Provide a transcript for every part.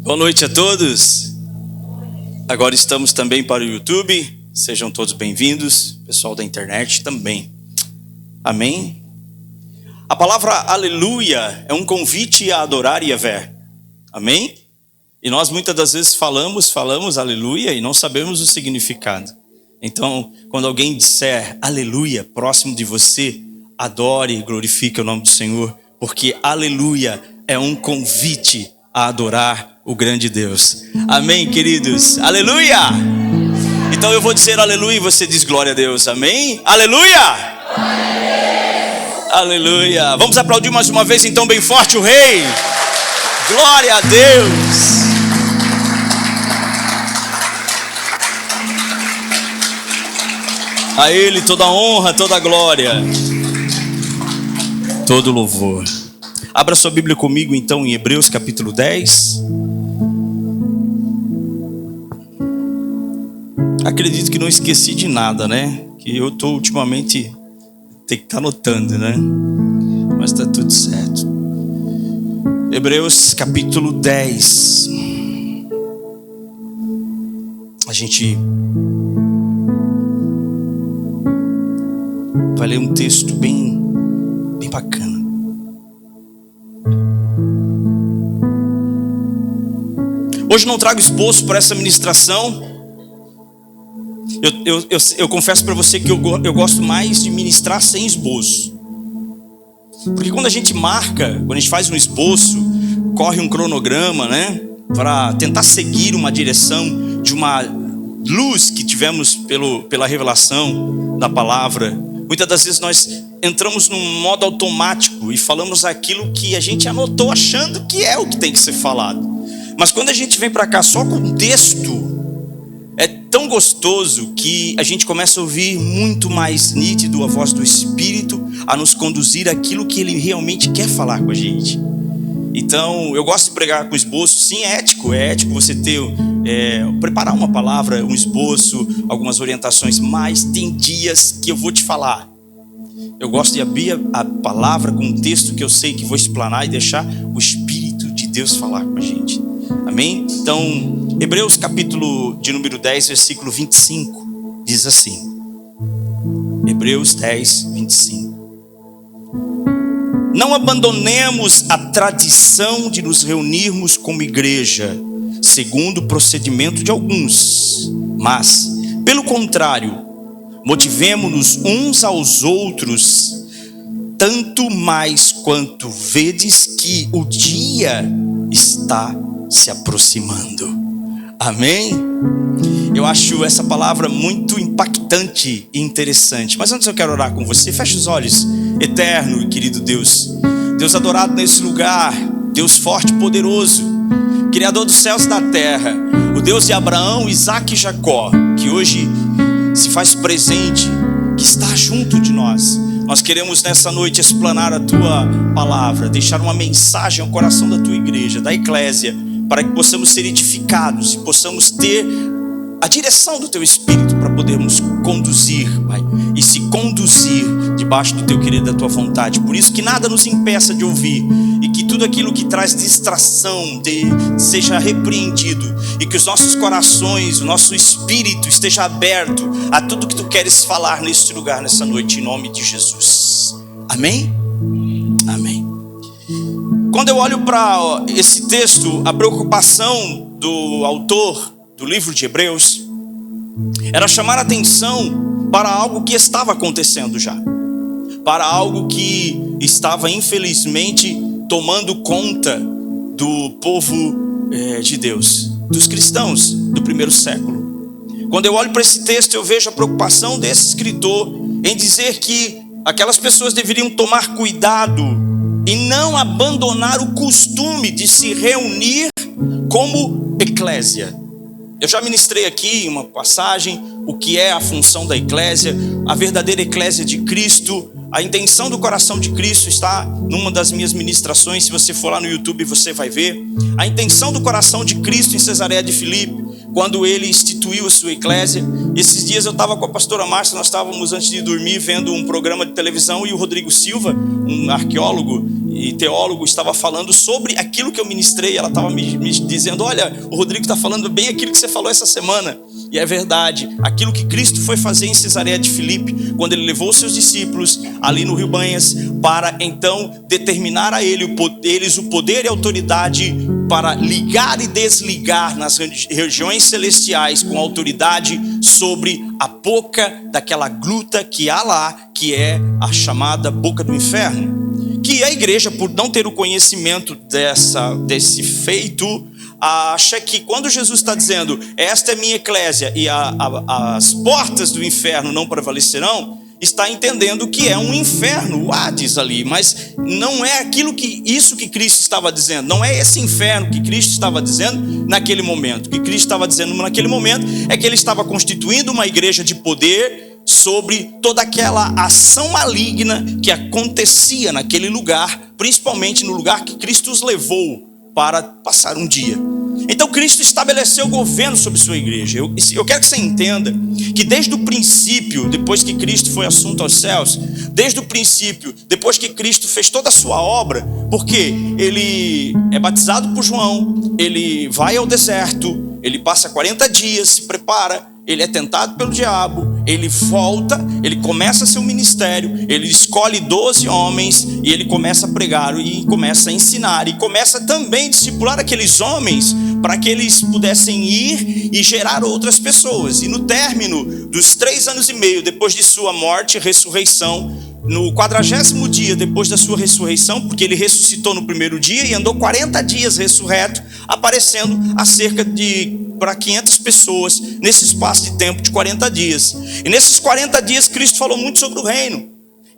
Boa noite a todos. Agora estamos também para o YouTube. Sejam todos bem-vindos. Pessoal da internet também. Amém? A palavra aleluia é um convite a adorar Yahvé. Amém? E nós muitas das vezes falamos aleluia e não sabemos o significado. Então, quando alguém disser aleluia próximo de você, adore e glorifique o nome do Senhor, porque aleluia é um convite a adorar o grande Deus. Amém, queridos? Aleluia! Então eu vou dizer aleluia e você diz glória a Deus. Amém? Aleluia! Aleluia! Vamos aplaudir mais uma vez então bem forte o Rei. Glória a Deus! A Ele toda honra, toda glória, todo louvor. Abra sua Bíblia comigo então em Hebreus capítulo 10. Acredito que não esqueci de nada, né? Que eu estou ultimamente, tem que estar anotando, né? Mas está tudo certo. Hebreus capítulo 10. A gente vai ler um texto bem bacana. Hoje não trago esboço para essa ministração. Eu confesso para você que eu gosto mais de ministrar sem esboço. Porque quando a gente marca, quando a gente faz um esboço, corre um cronograma, né? Para tentar seguir uma direção de uma luz que tivemos pela revelação da palavra. Muitas das vezes nós entramos num modo automático e falamos aquilo que a gente anotou achando que é o que tem que ser falado. Mas quando a gente vem para cá só com o texto, é tão gostoso que a gente começa a ouvir muito mais nítido a voz do Espírito a nos conduzir àquilo que Ele realmente quer falar com a gente. Então, eu gosto de pregar com esboço. Sim, é ético você preparar uma palavra, um esboço, algumas orientações, mas tem dias que eu vou te falar. Eu gosto de abrir a palavra com um texto que eu sei que vou explanar e deixar o Espírito de Deus falar com a gente. Amém? Então, Hebreus capítulo de número 10, versículo 25, diz assim. Hebreus 10, 25. Não abandonemos a tradição de nos reunirmos como igreja, segundo o procedimento de alguns, mas, pelo contrário, motivemo-nos uns aos outros, tanto mais quanto vedes que o dia está se aproximando. Amém? Eu acho essa palavra muito impactante e interessante. Mas antes eu quero orar com você. Feche os olhos. Eterno e querido Deus, Deus adorado nesse lugar, Deus forte e poderoso, Criador dos céus e da terra, o Deus de Abraão, Isaque e Jacó, que hoje se faz presente, que está junto de nós. Nós queremos nessa noite explanar a Tua palavra, deixar uma mensagem ao coração da Tua igreja, da eclésia, para que possamos ser edificados e possamos ter a direção do Teu Espírito para podermos conduzir, Pai, e se conduzir debaixo do Teu querer, da Tua vontade. Por isso que nada nos impeça de ouvir e que tudo aquilo que traz distração seja repreendido e que os nossos corações, o nosso espírito esteja aberto a tudo que Tu queres falar neste lugar, nessa noite, em nome de Jesus. Amém? Amém. Quando eu olho para esse texto, a preocupação do autor do livro de Hebreus era chamar a atenção para algo que estava acontecendo já, para algo que estava infelizmente tomando conta do povo de Deus, dos cristãos do primeiro século. Quando eu olho para esse texto, eu vejo a preocupação desse escritor em dizer que aquelas pessoas deveriam tomar cuidado e não abandonar o costume de se reunir como eclésia. Eu já ministrei aqui uma passagem, o que é a função da eclésia, a verdadeira eclésia de Cristo. A intenção do coração de Cristo está numa das minhas ministrações. Se você for lá no YouTube, você vai ver. A intenção do coração de Cristo em Cesareia de Filipe, quando ele instituiu a sua eclésia. Esses dias eu estava com a pastora Márcia, nós estávamos antes de dormir vendo um programa de televisão, e o Rodrigo Silva, um arqueólogo e teólogo estava falando sobre aquilo que eu ministrei. Ela estava me dizendo: olha, o Rodrigo está falando bem aquilo que você falou essa semana. E é verdade, aquilo que Cristo foi fazer em Cesareia de Filipe, quando ele levou os seus discípulos ali no Rio Banhas, para então determinar a eles o poder e a autoridade para ligar e desligar nas regiões celestiais com autoridade sobre a boca daquela gruta que há lá, que é a chamada boca do inferno. Que a igreja, por não ter o conhecimento desse feito, acha que quando Jesus está dizendo: esta é minha eclésia e as portas do inferno não prevalecerão, está entendendo que é um inferno, o Hades ali, mas não é isso que Cristo estava dizendo, não é esse inferno que Cristo estava dizendo naquele momento. O que Cristo estava dizendo naquele momento é que ele estava constituindo uma igreja de poder sobre toda aquela ação maligna que acontecia naquele lugar, principalmente no lugar que Cristo os levou para passar um dia. Então Cristo estabeleceu o governo sobre sua igreja. Eu quero que você entenda que desde o princípio, depois que Cristo foi assunto aos céus, desde o princípio, depois que Cristo fez toda a sua obra, porque ele é batizado por João, ele vai ao deserto, ele passa 40 dias, se prepara, ele é tentado pelo diabo, ele volta, ele começa seu ministério, ele escolhe 12 homens e ele começa a pregar e começa a ensinar e começa também a discipular aqueles homens para que eles pudessem ir e gerar outras pessoas. E no término dos 3 anos e meio depois de sua morte e ressurreição, no 40º dia depois da sua ressurreição, porque ele ressuscitou no primeiro dia e andou 40 dias ressurreto, aparecendo a cerca de para 500 pessoas nesse espaço de tempo de 40 dias. E nesses 40 dias Cristo falou muito sobre o reino.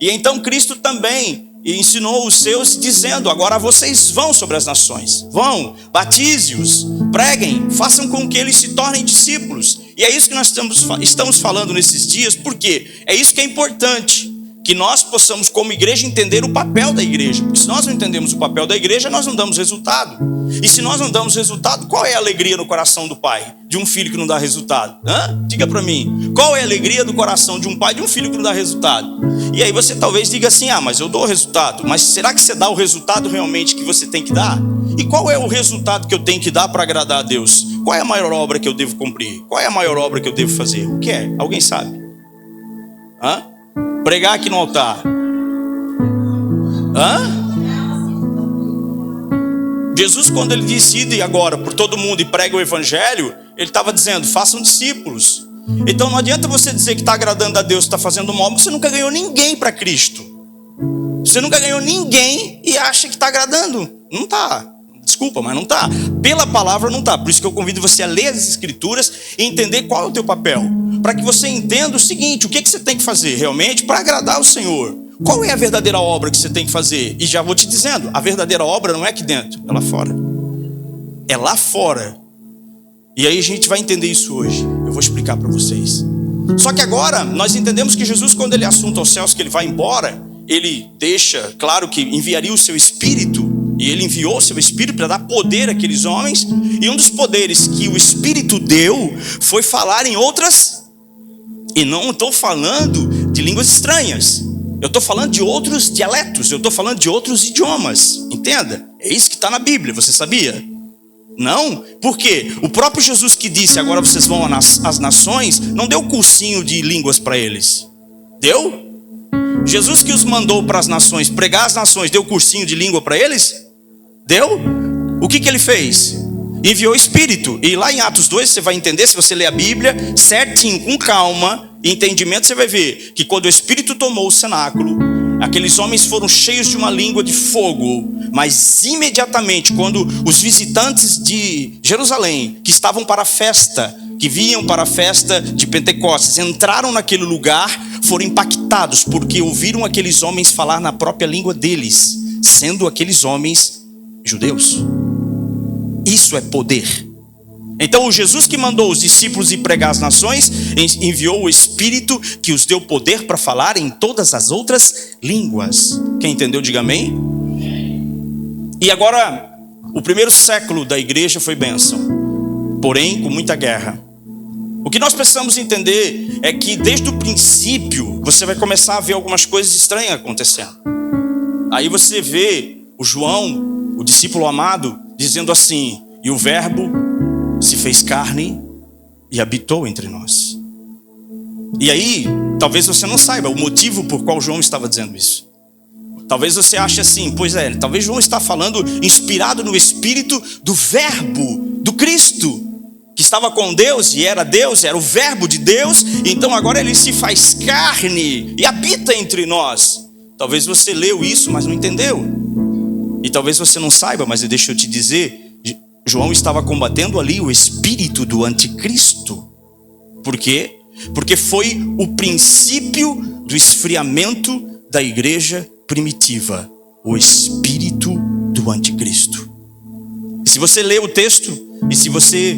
E então Cristo também ensinou os seus dizendo: agora vocês vão sobre as nações, vão, batize-os, preguem, façam com que eles se tornem discípulos. E é isso que nós estamos falando nesses dias, porque é isso que é importante, que nós possamos como igreja entender o papel da igreja. Porque se nós não entendemos o papel da igreja, nós não damos resultado. E se nós não damos resultado, qual é a alegria no coração do pai de um filho que não dá resultado? Diga para mim, qual é a alegria do coração de um pai de um filho que não dá resultado? E aí você talvez diga assim: mas eu dou resultado. Mas será que você dá o resultado realmente que você tem que dar? E qual é o resultado que eu tenho que dar para agradar a Deus? Qual é a maior obra que eu devo cumprir? Qual é a maior obra que eu devo fazer? O que é? Alguém sabe? Pregar aqui no altar. Jesus, quando ele disse: ide agora por todo mundo e prega o evangelho, ele estava dizendo: façam discípulos. Então não adianta você dizer que está agradando a Deus, está fazendo uma obra. Você nunca ganhou ninguém para Cristo. Você nunca ganhou ninguém e acha que está agradando. Não está. Desculpa, mas não está. Pela palavra não está. Por isso que eu convido você a ler as escrituras e entender qual é o teu papel, para que você entenda o seguinte: o que você tem que fazer realmente para agradar o Senhor. Qual é a verdadeira obra que você tem que fazer? E já vou te dizendo, a verdadeira obra não é aqui dentro, é lá fora. É lá fora. E aí a gente vai entender isso hoje. Eu vou explicar para vocês. Só que agora nós entendemos que Jesus, quando ele é assunto aos céus, que ele vai embora, ele deixa claro que enviaria o seu Espírito. E ele enviou o seu Espírito para dar poder àqueles homens. E um dos poderes que o Espírito deu foi falar em outras. E não estou falando de línguas estranhas. Eu estou falando de outros dialetos. Eu estou falando de outros idiomas. Entenda? É isso que está na Bíblia. Você sabia? Não? Por quê? O próprio Jesus que disse: agora vocês vão às nações, não deu cursinho de línguas para eles. Deu? Jesus que os mandou para as nações, pregar as nações, deu cursinho de língua para eles? Deu? O que ele fez? Enviou o Espírito. E lá em Atos 2 você vai entender, se você ler a Bíblia certinho, com calma e entendimento, você vai ver que quando o Espírito tomou o cenáculo, aqueles homens foram cheios de uma língua de fogo. Mas imediatamente, quando os visitantes de Jerusalém, que estavam para a festa, que vinham para a festa de Pentecostes, entraram naquele lugar, foram impactados, porque ouviram aqueles homens falar na própria língua deles, sendo aqueles homens judeus. Isso é poder. Então o Jesus que mandou os discípulos ir pregar as nações, enviou o Espírito que os deu poder para falar em todas as outras línguas. Quem entendeu, diga amém. E agora, o primeiro século da igreja foi bênção, porém com muita guerra. O que nós precisamos entender é que desde o princípio você vai começar a ver algumas coisas estranhas acontecendo. Aí você vê o João, o discípulo amado, dizendo assim: e o verbo se fez carne e habitou entre nós. E aí, talvez você não saiba o motivo por qual João estava dizendo isso. Talvez você ache assim, pois é, talvez João está falando inspirado no espírito do verbo, do Cristo, que estava com Deus, era o verbo de Deus, e então agora ele se faz carne e habita entre nós. Talvez você leu isso, mas não entendeu. E talvez você não saiba, mas deixa eu te dizer, João estava combatendo ali o espírito do anticristo. Por quê? Porque foi o princípio do esfriamento da igreja primitiva, o espírito do anticristo. E se você ler o texto, e se você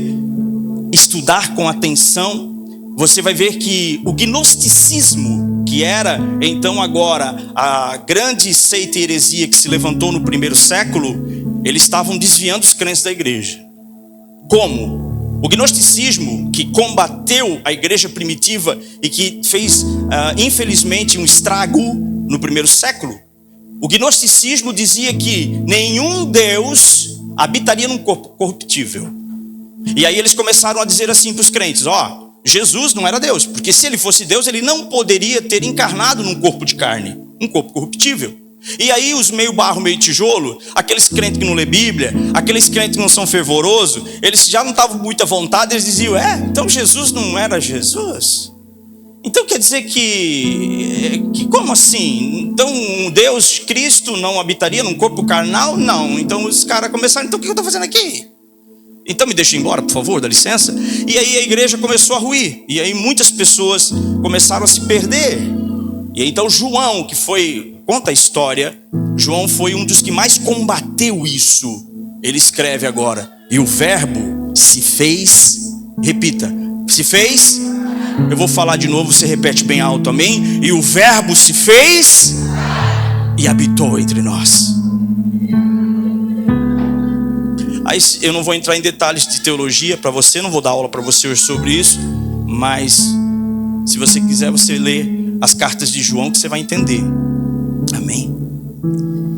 estudar com atenção, você vai ver que o gnosticismo, que era então agora a grande seita e heresia que se levantou no primeiro século, eles estavam desviando os crentes da igreja. Como? O gnosticismo, que combateu a igreja primitiva e que fez, infelizmente, um estrago no primeiro século. O gnosticismo dizia que nenhum Deus habitaria num corpo corruptível. E aí eles começaram a dizer assim para os crentes: Jesus não era Deus, porque se ele fosse Deus, ele não poderia ter encarnado num corpo de carne, um corpo corruptível. E aí os meio barro, meio tijolo, aqueles crentes que não lê Bíblia, aqueles crentes que não são fervorosos, eles já não estavam com muita vontade, eles diziam: então Jesus não era Jesus? Então quer dizer que como assim? Então Deus, Cristo, não habitaria num corpo carnal? Não. Então os caras começaram: então o que eu estou fazendo aqui? Então me deixa ir embora, por favor, dá licença. E aí a igreja começou a ruir, e aí muitas pessoas começaram a se perder. E aí, então João, que conta a história, João foi um dos que mais combateu isso. Ele escreve agora: e o verbo se fez, repita, se fez, eu vou falar de novo, você repete bem alto, amém? E o verbo se fez e habitou entre nós. Aí eu não vou entrar em detalhes de teologia para você, não vou dar aula para você hoje sobre isso, mas se você quiser, você lê as cartas de João que você vai entender. Amém?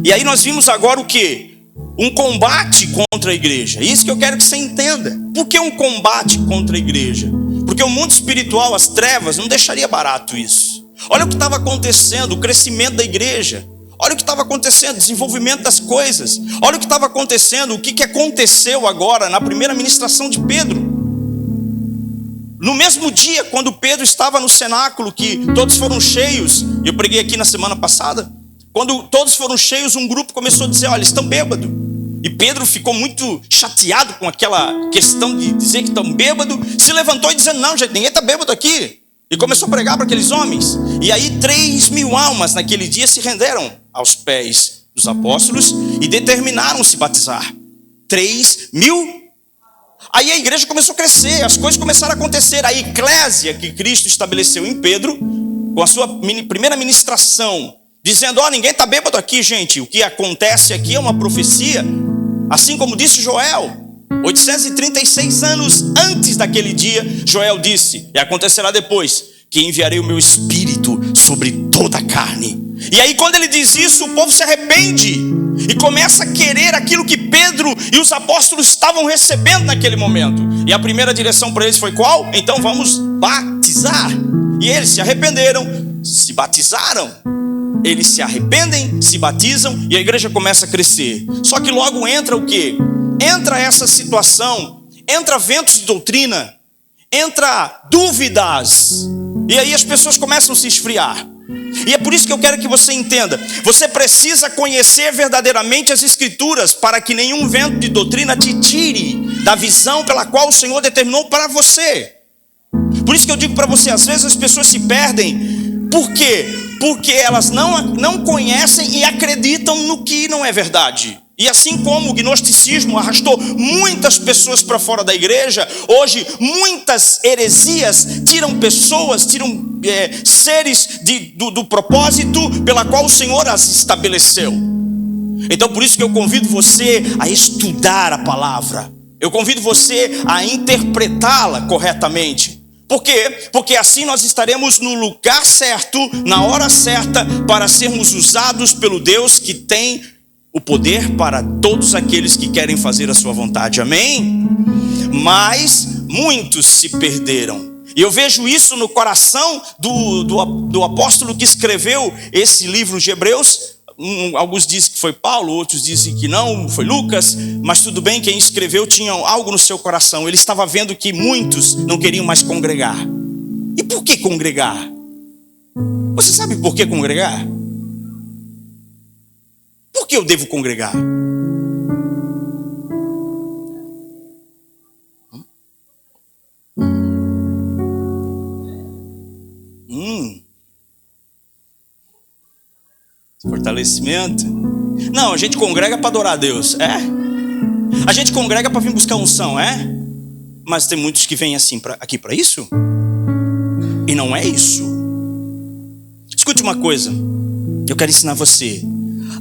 E aí nós vimos agora o quê? Um combate contra a igreja. Isso que eu quero que você entenda. Por que um combate contra a igreja? Porque o mundo espiritual, as trevas, não deixaria barato isso. Olha o que estava acontecendo, o crescimento da igreja. Olha o que estava acontecendo, o desenvolvimento das coisas. Olha o que estava acontecendo, o que aconteceu agora na primeira ministração de Pedro. No mesmo dia, quando Pedro estava no cenáculo, que todos foram cheios, eu preguei aqui na semana passada, quando todos foram cheios, um grupo começou a dizer: olha, estão bêbados. E Pedro ficou muito chateado com aquela questão de dizer que estão bêbados, se levantou e dizendo: não, gente, ninguém está bêbado aqui. E começou a pregar para aqueles homens. E aí 3.000 almas naquele dia se renderam aos pés dos apóstolos e determinaram se batizar. 3.000. Aí a igreja começou a crescer, as coisas começaram a acontecer. A eclésia que Cristo estabeleceu em Pedro, com a sua primeira ministração, dizendo: ninguém está bêbado aqui, gente. O que acontece aqui é uma profecia, assim como disse Joel. 836 anos antes daquele dia, Joel disse: e acontecerá depois, que enviarei o meu espírito sobre toda a carne. E aí quando ele diz isso, o povo se arrepende e começa a querer aquilo que Pedro e os apóstolos estavam recebendo naquele momento. E a primeira direção para eles foi qual? Então vamos batizar. E eles se arrependeram, se batizaram. Eles se arrependem, se batizam e a igreja começa a crescer. Só que logo entra o quê? Entra essa situação, entra ventos de doutrina, entra dúvidas, e aí as pessoas começam a se esfriar. E é por isso que eu quero que você entenda: você precisa conhecer verdadeiramente as Escrituras, para que nenhum vento de doutrina te tire da visão pela qual o Senhor determinou para você. Por isso que eu digo para você, às vezes as pessoas se perdem. Por quê? Porque elas não conhecem e acreditam no que não é verdade. E assim como o gnosticismo arrastou muitas pessoas para fora da igreja, hoje muitas heresias tiram pessoas, tiram seres do propósito pela qual o Senhor as estabeleceu. Então por isso que eu convido você a estudar a palavra. Eu convido você a interpretá-la corretamente. Por quê? Porque assim nós estaremos no lugar certo, na hora certa, para sermos usados pelo Deus que tem o poder para todos aqueles que querem fazer a sua vontade. Amém? Mas muitos se perderam. E eu vejo isso no coração do apóstolo que escreveu esse livro de Hebreus. Alguns dizem que foi Paulo, outros dizem que não, foi Lucas. Mas tudo bem, quem escreveu tinha algo no seu coração. Ele estava vendo que muitos não queriam mais congregar. E por que congregar? Você sabe por que congregar? Por que eu devo congregar? Fortalecimento? Não, a gente congrega para adorar a Deus, é? A gente congrega para vir buscar unção, é? Mas tem muitos que vêm assim aqui para isso? E não é isso. Escute uma coisa, eu quero ensinar você.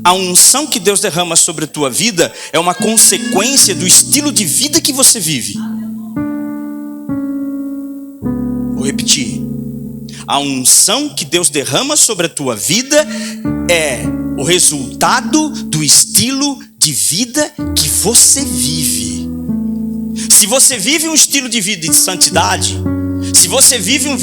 A unção que Deus derrama sobre a tua vida é uma consequência do estilo de vida que você vive. Vou repetir. A unção que Deus derrama sobre a tua vida é o resultado do estilo de vida que você vive. Se você vive um estilo de vida de santidade, se você vive um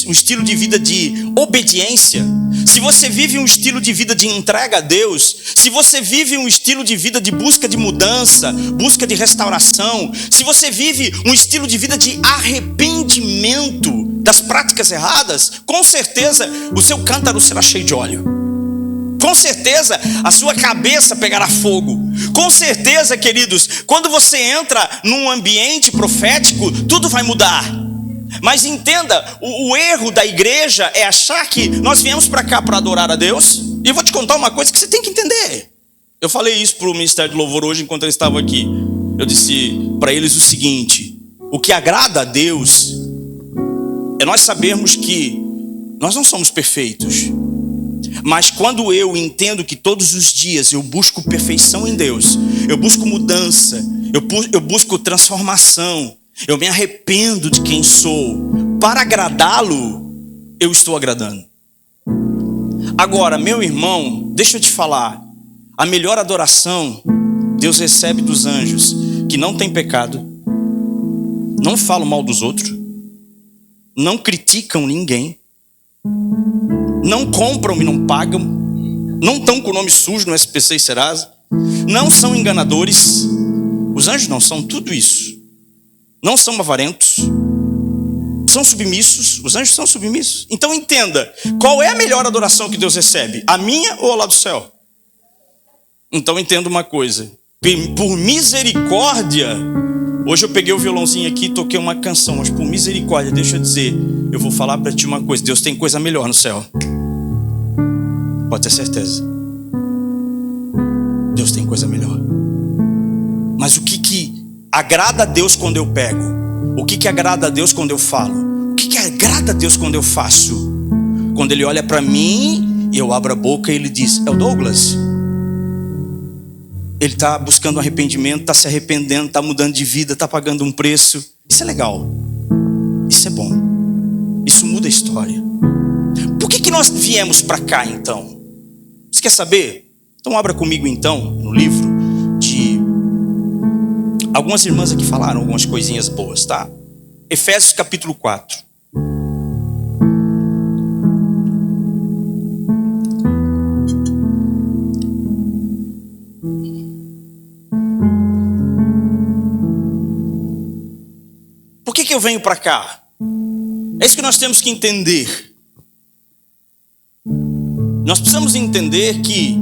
estilo de vida de obediência, se você vive um estilo de vida de entrega a Deus, se você vive um estilo de vida de busca de mudança, busca de restauração, se você vive um estilo de vida de arrependimento das práticas erradas, com certeza o seu cântaro será cheio de óleo. Com certeza a sua cabeça pegará fogo. Com certeza, queridos, quando você entra num ambiente profético, tudo vai mudar. Mas entenda, o erro da igreja é achar que nós viemos para cá para adorar a Deus. E eu vou te contar uma coisa que você tem que entender. Eu falei isso para o Ministério de Louvor hoje enquanto eu estava aqui. Eu disse para eles o seguinte: o que agrada a Deus é nós sabermos que nós não somos perfeitos. Mas quando eu entendo que todos os dias eu busco perfeição em Deus, eu busco mudança, eu busco transformação, eu me arrependo de quem sou, para agradá-lo, eu estou agradando. Agora, meu irmão, deixa eu te falar, a melhor adoração Deus recebe dos anjos que não tem pecado, não falam mal dos outros, não criticam ninguém, não compram e não pagam, não estão com o nome sujo no SPC e Serasa, não são enganadores. Os anjos não são tudo isso. Não são avarentos, são submissos. Os anjos são submissos. Então entenda, qual é a melhor adoração que Deus recebe? A minha ou a lá do céu? Então entenda uma coisa, por misericórdia, hoje eu peguei o violãozinho aqui e toquei uma canção, mas por misericórdia, deixa eu dizer, eu vou falar para ti uma coisa, Deus tem coisa melhor no céu. Pode ter certeza. Deus tem coisa melhor. Mas o que agrada a Deus quando eu pego? O que agrada a Deus quando eu falo? O que agrada a Deus quando eu faço? Quando Ele olha para mim e eu abro a boca e Ele diz: é o Douglas. Ele está buscando arrependimento, está se arrependendo, está mudando de vida, está pagando um preço. Isso é legal. Isso é bom. Isso muda a história. Por que nós viemos para cá então? Você quer saber? Então abra comigo então no livro de... Algumas irmãs aqui falaram algumas coisinhas boas, tá? Efésios capítulo 4. Por que eu venho para cá? É isso que nós temos que entender. Nós precisamos entender que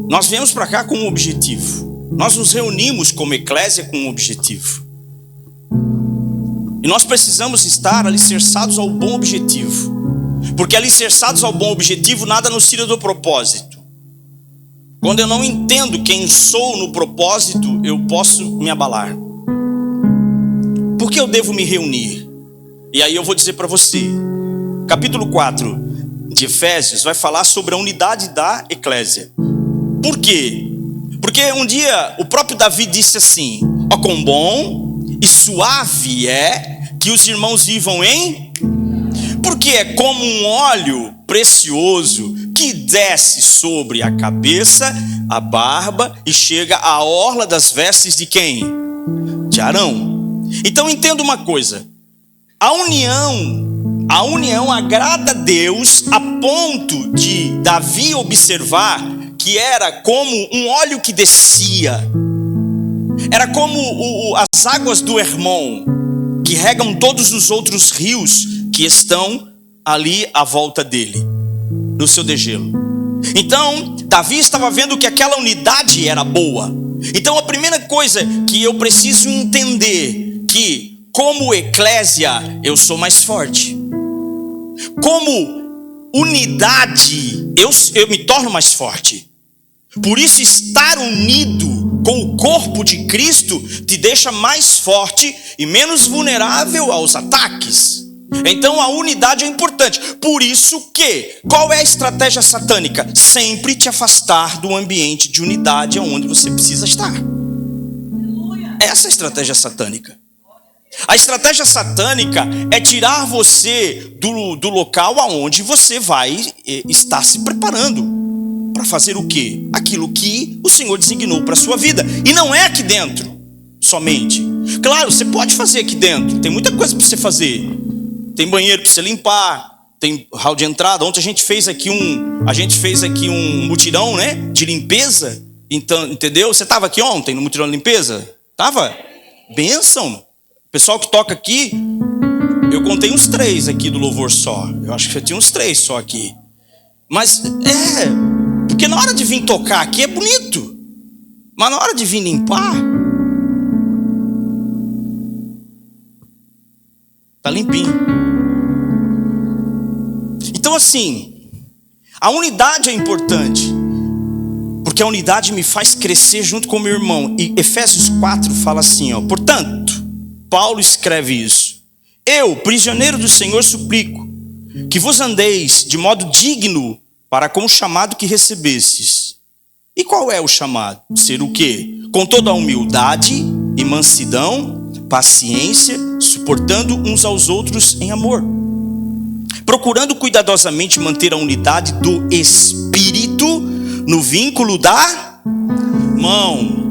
nós viemos para cá com um objetivo. Nós nos reunimos como eclésia com um objetivo. E nós precisamos estar alicerçados ao bom objetivo. Porque alicerçados ao bom objetivo, nada nos tira do propósito. Quando eu não entendo quem sou no propósito, eu posso me abalar. Por que eu devo me reunir? E aí eu vou dizer para você. Capítulo 4 de Efésios vai falar sobre a unidade da eclésia. Por quê? Porque um dia o próprio Davi disse assim: ó, quão bom e suave é que os irmãos vivam em... Porque é como um óleo precioso que que desce sobre a cabeça, a barba e chega à orla das vestes de quem? De Arão. Então entenda uma coisa, a união agrada a Deus a ponto de Davi observar que era como um óleo que descia, era como as águas do Hermon, que regam todos os outros rios que estão ali à volta dele, no seu degelo. Então, Davi estava vendo que aquela unidade era boa. Então, a primeira coisa que eu preciso entender, que como eclésia, eu sou mais forte. Como unidade, eu me torno mais forte. Por isso, estar unido com o corpo de Cristo te deixa mais forte e menos vulnerável aos ataques. Então a unidade é importante. Por isso que, qual é a estratégia satânica? Sempre te afastar do ambiente de unidade onde você precisa estar. Essa é a estratégia satânica. A estratégia satânica é tirar você do local aonde você vai estar se preparando para fazer o quê? Aquilo que o Senhor designou para a sua vida. E não é aqui dentro somente. Claro, você pode fazer aqui dentro. Tem muita coisa para você fazer. Tem banheiro para você limpar. Tem hall de entrada. Ontem a gente fez aqui um mutirão, né? De limpeza. Então, entendeu? Você estava aqui ontem no mutirão de limpeza? Tava? Bênção. O pessoal que toca aqui, eu contei uns 3 aqui do louvor só. Eu acho que já tinha uns 3 só aqui. Mas porque na hora de vir tocar aqui é bonito, mas na hora de vir limpar, tá limpinho. Então assim, a unidade é importante, porque a unidade me faz crescer junto com o meu irmão. E Efésios 4 fala assim, portanto, Paulo escreve isso: eu, prisioneiro do Senhor, suplico que vos andeis de modo digno para com o chamado que recebestes. E qual é o chamado? Ser o quê? Com toda a humildade e mansidão, paciência, suportando uns aos outros em amor, procurando cuidadosamente manter a unidade do Espírito no vínculo da mão.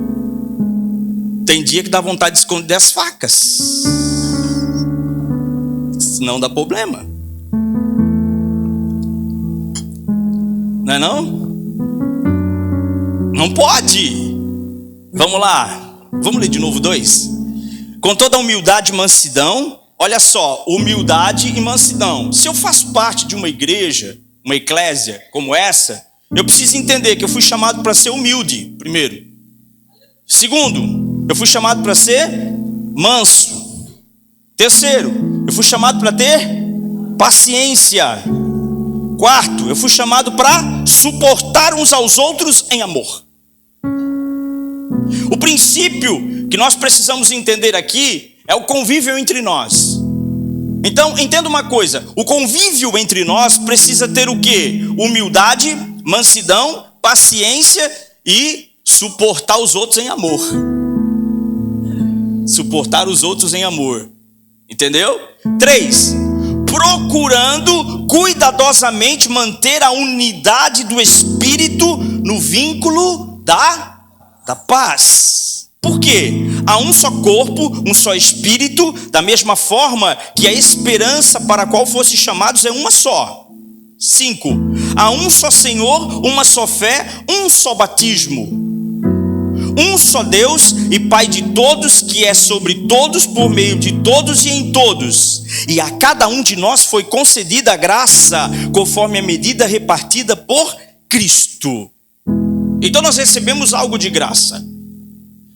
Tem dia que dá vontade de esconder as facas, senão dá problema. Não é não? Não pode. Vamos lá. Vamos ler de novo 2. Com toda a humildade e mansidão. Olha só, humildade e mansidão. Se eu faço parte de uma igreja, uma eclésia como essa, eu preciso entender que eu fui chamado para ser humilde, primeiro. Segundo, eu fui chamado para ser manso. Terceiro, eu fui chamado para ter paciência. Quarto, eu fui chamado para suportar uns aos outros em amor. O princípio que nós precisamos entender aqui é o convívio entre nós. Então, entenda uma coisa: o convívio entre nós precisa ter o quê? Humildade, mansidão, paciência e suportar os outros em amor. Suportar os outros em amor. Entendeu? 3. Procurando cuidadosamente manter a unidade do Espírito no vínculo da paz. Por quê? Há um só corpo, um só Espírito, da mesma forma que a esperança para a qual fosse chamados é uma só. 5. Há um só Senhor, uma só fé, um só batismo. Um só Deus e Pai de todos, que é sobre todos, por meio de todos e em todos. E a cada um de nós foi concedida a graça, conforme a medida repartida por Cristo. Então nós recebemos algo de graça.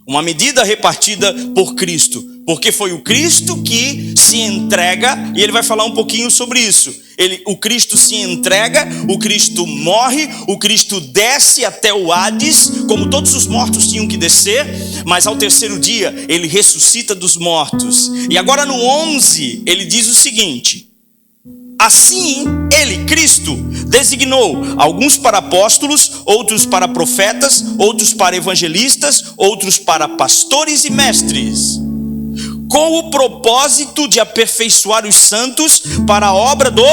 Uma medida repartida por Cristo, porque foi o Cristo que se entrega, e ele vai falar um pouquinho sobre isso. O Cristo se entrega, o Cristo morre, o Cristo desce até o Hades, como todos os mortos tinham que descer, mas ao terceiro dia ele ressuscita dos mortos. E agora no 11 ele diz o seguinte: assim ele, Cristo, designou alguns para apóstolos, outros para profetas, outros para evangelistas, outros para pastores e mestres, com o propósito de aperfeiçoar os santos para a obra do...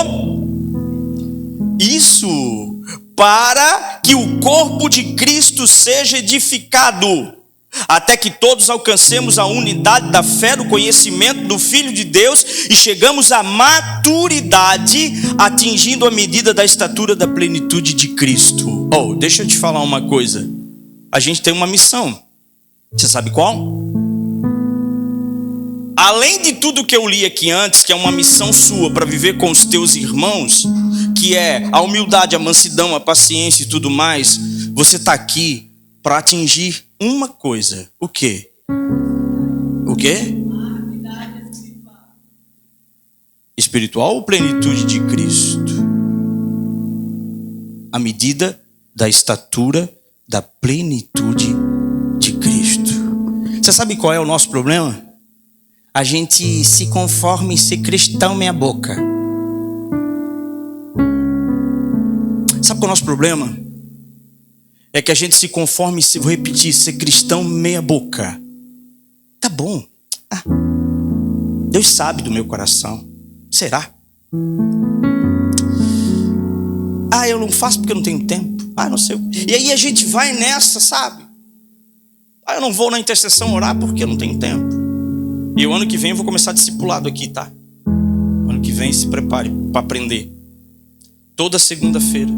Isso, para que o corpo de Cristo seja edificado, até que todos alcancemos a unidade da fé, do conhecimento do Filho de Deus e chegamos à maturidade, atingindo a medida da estatura da plenitude de Cristo. Oh, deixa eu te falar uma coisa. A gente tem uma missão. Você sabe qual? Além de tudo que eu li aqui antes, que é uma missão sua para viver com os teus irmãos, que é a humildade, a mansidão, a paciência e tudo mais, você está aqui para atingir uma coisa. O quê? O quê? Espiritual ou plenitude de Cristo? A medida da estatura da plenitude de Cristo. Você sabe qual é o nosso problema? A gente se conforma em ser cristão meia boca. Sabe qual é o nosso problema? É que a gente se conforma em, vou repetir, ser cristão meia boca. Tá bom. Deus sabe do meu coração. Será? Eu não faço porque eu não tenho tempo. Não sei. E aí a gente vai nessa, sabe? Eu não vou na intercessão orar porque eu não tenho tempo. E o ano que vem eu vou começar discipulado aqui, tá? Ano que vem se prepare para aprender. Toda segunda-feira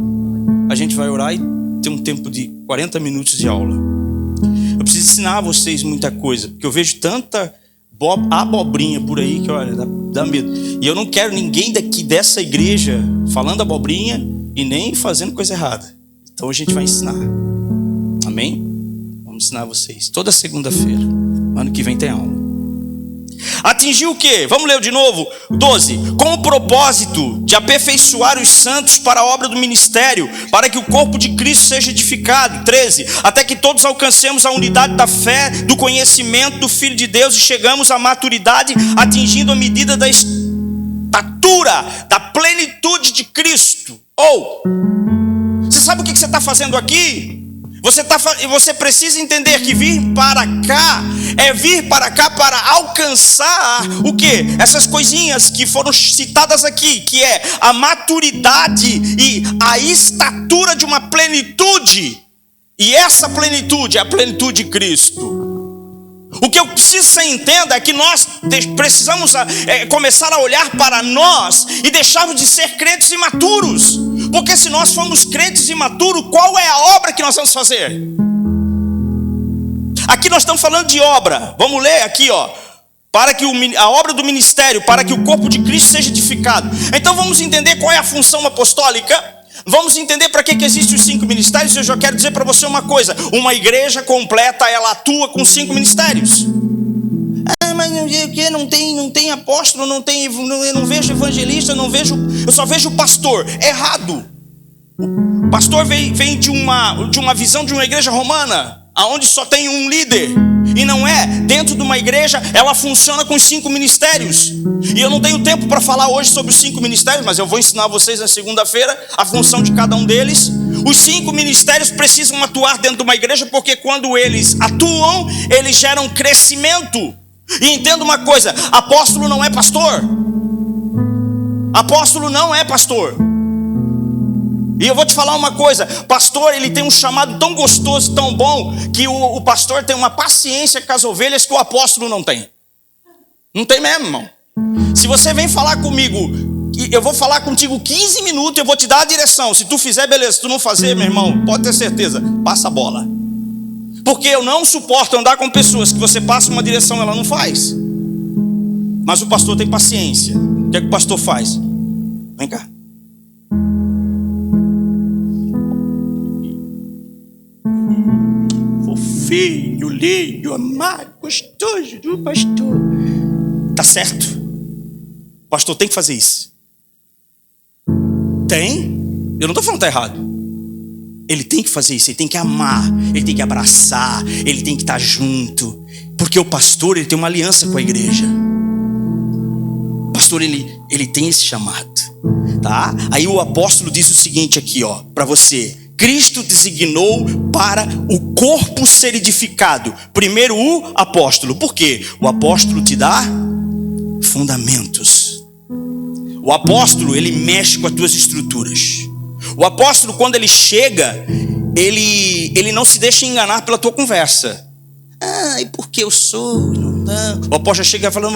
a gente vai orar e ter um tempo de 40 minutos de aula. Eu preciso ensinar a vocês muita coisa, porque eu vejo tanta abobrinha por aí que, olha, dá medo. E eu não quero ninguém daqui dessa igreja falando abobrinha e nem fazendo coisa errada. Então a gente vai ensinar. Amém? Vamos ensinar vocês. Toda segunda-feira. Ano que vem tem aula. Atingiu o quê? Vamos ler de novo. 12. Com o propósito de aperfeiçoar os santos para a obra do ministério, para que o corpo de Cristo seja edificado. 13. Até que todos alcancemos a unidade da fé, do conhecimento do Filho de Deus e chegamos à maturidade, atingindo a medida da estatura, da plenitude de Cristo. Você sabe o que você está fazendo aqui? Você precisa entender que vir para cá é vir para cá para alcançar o quê? Essas coisinhas que foram citadas aqui, que é a maturidade e a estatura de uma plenitude. E essa plenitude é a plenitude de Cristo. O que eu preciso que você entenda é que nós precisamos começar a olhar para nós e deixarmos de ser crentes imaturos. Porque se nós formos crentes imaturos, qual é a obra que nós vamos fazer? Aqui nós estamos falando de obra. Vamos ler aqui, para que a obra do ministério, para que o corpo de Cristo seja edificado. Então vamos entender qual é a função apostólica. Vamos entender para que existem os 5 ministérios. Eu já quero dizer para você uma coisa: uma igreja completa, ela atua com 5 ministérios. Mas não tem apóstolo, eu não vejo evangelista, eu só vejo pastor. Errado. O pastor vem de uma visão de uma igreja romana, aonde só tem um líder. E não é. Dentro de uma igreja, ela funciona com os 5 ministérios. E eu não tenho tempo para falar hoje sobre os 5 ministérios, mas eu vou ensinar vocês na segunda-feira a função de cada um deles. Os 5 ministérios precisam atuar dentro de uma igreja, porque quando eles atuam, eles geram crescimento. E entenda uma coisa: apóstolo não é pastor. Apóstolo não é pastor. E eu vou te falar uma coisa: pastor, ele tem um chamado tão gostoso, tão bom, que o pastor tem uma paciência com as ovelhas que o apóstolo não tem. Não tem mesmo, irmão. Se você vem falar comigo, eu vou falar contigo 15 minutos, eu vou te dar a direção. Se tu fizer, beleza. Se tu não fazer, meu irmão, pode ter certeza, passa a bola. Porque eu não suporto andar com pessoas que você passa uma direção e ela não faz. Mas o pastor tem paciência. O que é que o pastor faz? Vem cá. Fofinho, lindo, amado, gostoso do pastor. Tá certo. O pastor tem que fazer isso. Tem? Eu não estou falando que está errado. Ele tem que fazer isso, ele tem que amar, ele tem que abraçar, ele tem que estar junto. Porque o pastor, ele tem uma aliança com a igreja. O pastor, ele tem esse chamado, tá? Aí o apóstolo diz o seguinte aqui, para você: Cristo designou para o corpo ser edificado. Primeiro o apóstolo. Por quê? O apóstolo te dá fundamentos. O apóstolo, ele mexe com as tuas estruturas. O apóstolo, quando ele chega, ele não se deixa enganar pela tua conversa. E porque eu sou? Não. O apóstolo chega falando,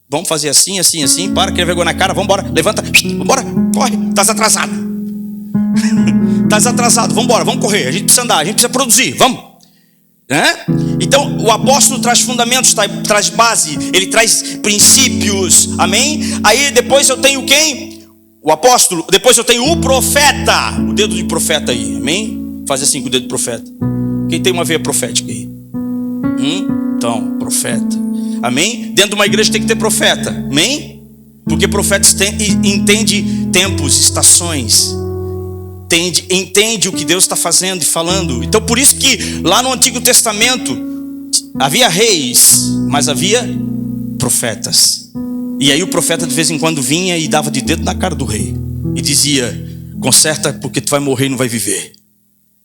vamos fazer assim, assim, assim, para, quer vergonha na cara, vamos embora, levanta, vamos embora, corre, estás atrasado. Estás atrasado, vamos embora, vamos correr, a gente precisa andar, a gente precisa produzir, vamos. Então o apóstolo traz fundamentos, traz base, ele traz princípios, amém? Aí depois eu tenho quem? O apóstolo. Depois eu tenho o profeta, o dedo de profeta aí, amém? Faz assim com o dedo de profeta. Quem tem uma veia profética aí? Então, profeta, amém? Dentro de uma igreja tem que ter profeta, amém? Porque profetas entende tempos, estações, entende o que Deus está fazendo e falando. Então por isso que lá no Antigo Testamento havia reis, mas havia profetas. E aí o profeta de vez em quando vinha e dava de dedo na cara do rei e dizia: conserta, porque tu vai morrer e não vai viver.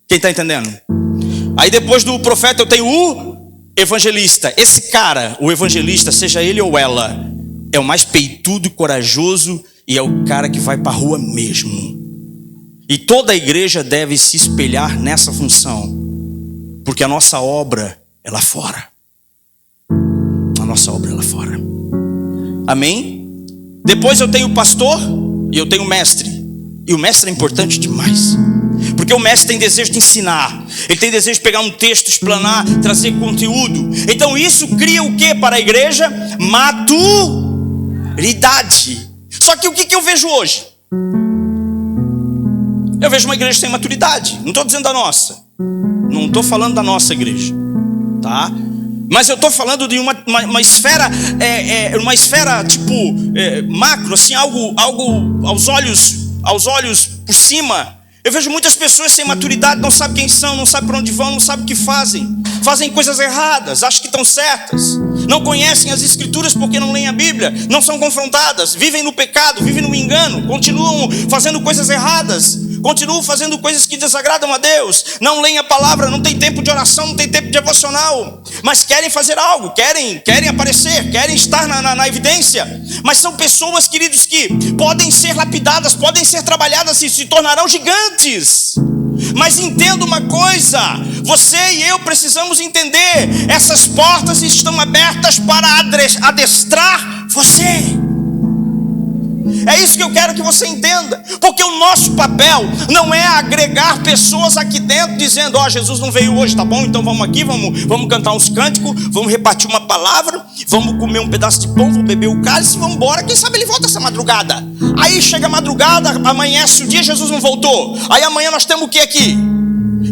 Quem está entendendo? Aí depois do profeta eu tenho o evangelista. Esse cara, o evangelista, seja ele ou ela, é o mais peitudo e corajoso, e é o cara que vai para a rua mesmo. E toda a igreja deve se espelhar nessa função, porque a nossa obra é lá fora. A nossa obra é lá fora. Amém? Depois eu tenho o pastor e eu tenho o mestre. E o mestre é importante demais, porque o mestre tem desejo de ensinar. Ele tem desejo de pegar um texto, explanar, trazer conteúdo. Então isso cria o que para a igreja? Maturidade. Só que o que eu vejo hoje? Eu vejo uma igreja sem maturidade. Não estou dizendo da nossa. Não estou falando da nossa igreja, tá? Mas eu estou falando de uma esfera, uma esfera tipo macro, assim, algo aos olhos por cima. Eu vejo muitas pessoas sem maturidade, não sabem quem são, não sabem para onde vão, não sabem o que fazem. Fazem coisas erradas, acham que estão certas. Não conhecem as escrituras porque não leem a Bíblia, não são confrontadas, vivem no pecado, vivem no engano, continuam fazendo coisas erradas, continuam fazendo coisas que desagradam a Deus, não leem a palavra, não tem tempo de oração, não tem tempo de devocional, mas querem fazer algo, querem aparecer, querem estar na evidência. Mas são pessoas, queridos, que podem ser lapidadas, podem ser trabalhadas e se tornarão gigantes. Mas entenda uma coisa, você e eu precisamos entender: essas portas estão abertas para adestrar você. É isso que eu quero que você entenda, porque o nosso papel não é agregar pessoas aqui dentro dizendo: Jesus não veio hoje, tá bom? Então vamos aqui, vamos cantar uns cânticos, vamos repartir uma palavra, vamos comer um pedaço de pão, vamos beber o cálice, vamos embora, quem sabe ele volta essa madrugada. Aí chega a madrugada, amanhece o dia, Jesus não voltou. Aí amanhã nós temos o que aqui?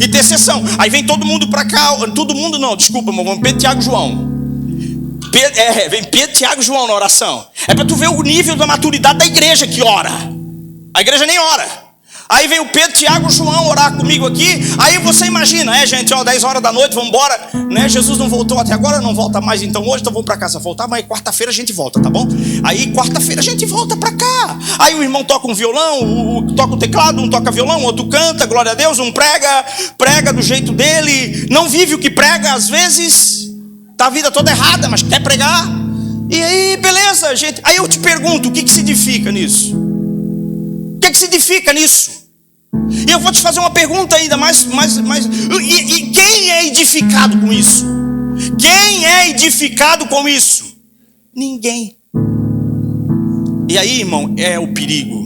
Intercessão. Aí vem todo mundo para cá, todo mundo não, desculpa, irmão, Pedro, Tiago, João. Vem Pedro, Tiago e João na oração. É para tu ver o nível da maturidade da igreja que ora. A igreja nem ora. Aí vem o Pedro, Tiago e João orar comigo aqui. Aí você imagina, gente, 10 horas da noite, vamos embora, né? Jesus não voltou até agora, não volta mais então hoje, então vamos para casa voltar. Mas quarta-feira a gente volta, tá bom? Aí quarta-feira a gente volta para cá. Aí o irmão toca um violão, toca um teclado, um toca violão, outro canta, glória a Deus, um prega do jeito dele, não vive o que prega às vezes. Tá a vida toda errada, mas quer pregar. E aí, beleza, gente. Aí eu te pergunto, o que se edifica nisso? O que se edifica nisso? E eu vou te fazer uma pergunta ainda mais. E quem é edificado com isso? Quem é edificado com isso? Ninguém. E aí, irmão, é o perigo.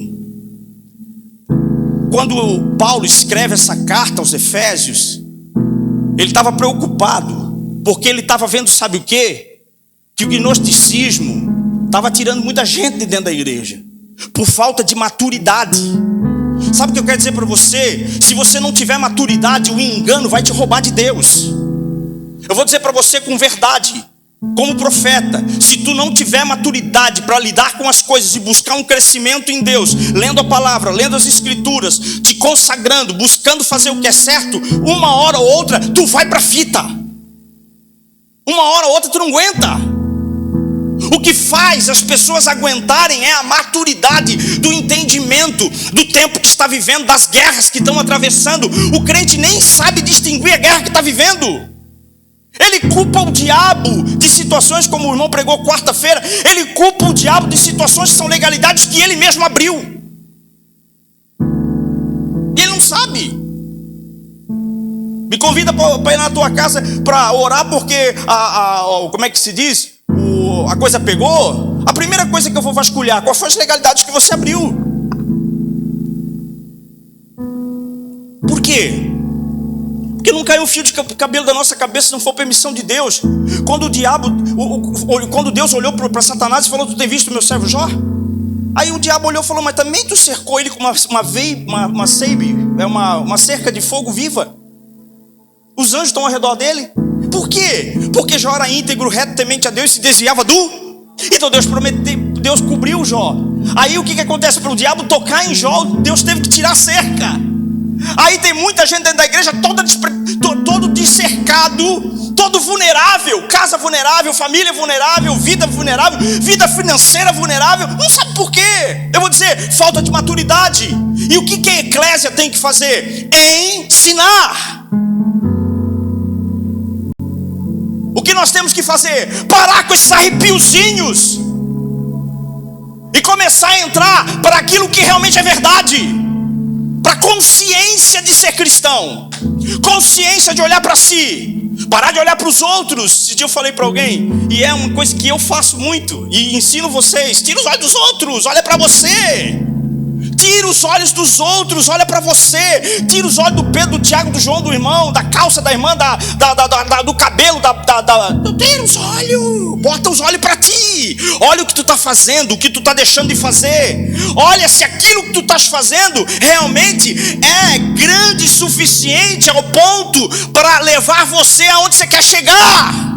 Quando Paulo escreve essa carta aos Efésios, ele estava preocupado, porque ele estava vendo, sabe o quê? Que o gnosticismo estava tirando muita gente de dentro da igreja, por falta de maturidade. Sabe o que eu quero dizer para você? Se você não tiver maturidade, o engano vai te roubar de Deus. Eu vou dizer para você com verdade, como profeta: se tu não tiver maturidade para lidar com as coisas e buscar um crescimento em Deus, lendo a palavra, lendo as escrituras, te consagrando, buscando fazer o que é certo, uma hora ou outra tu vai para fita. Uma hora ou outra tu não aguenta. O que faz as pessoas aguentarem é a maturidade do entendimento do tempo que está vivendo, das guerras que estão atravessando. O crente nem sabe distinguir a guerra que está vivendo. Ele culpa o diabo de situações, como o irmão pregou quarta-feira. Ele culpa o diabo de situações que são legalidades que ele mesmo abriu. sabe. Me convida para ir na tua casa para orar porque como é que se diz? A coisa pegou. A primeira coisa que eu vou vasculhar, quais foram as legalidades que você abriu? Por quê? Porque não caiu um fio de cabelo da nossa cabeça se não for permissão de Deus. Quando quando Deus olhou para Satanás e falou: tu tem visto o meu servo Jó? Aí o diabo olhou e falou: mas também tu cercou ele com uma cerca de fogo viva. Os anjos estão ao redor dele. Por quê? Porque Jó era íntegro, reto, temente a Deus e se desviava do... Então Deus cobriu Jó. Aí o que acontece? Para o diabo tocar em Jó, Deus teve que tirar a cerca. Aí tem muita gente dentro da igreja todo descercado, todo vulnerável, casa vulnerável, família vulnerável, vida financeira vulnerável. Não sabe por quê? Eu vou dizer, falta de maturidade. E o que a eclésia tem que fazer? Ensinar. O que nós temos que fazer? Parar com esses arrepiozinhos e começar a entrar para aquilo que realmente é verdade. Para consciência de ser cristão, consciência de olhar para si, parar de olhar para os outros. Esse dia eu falei para alguém, e é uma coisa que eu faço muito e ensino vocês: tira os olhos dos outros, olha para você. Tira os olhos dos outros, olha para você. Tira os olhos do Pedro, do Tiago, do João, do irmão, da calça da irmã, do cabelo, tira os olhos, bota os olhos para ti. Olha o que tu está fazendo, o que tu está deixando de fazer. Olha se aquilo que tu estás fazendo realmente é grande o suficiente ao ponto para levar você aonde você quer chegar.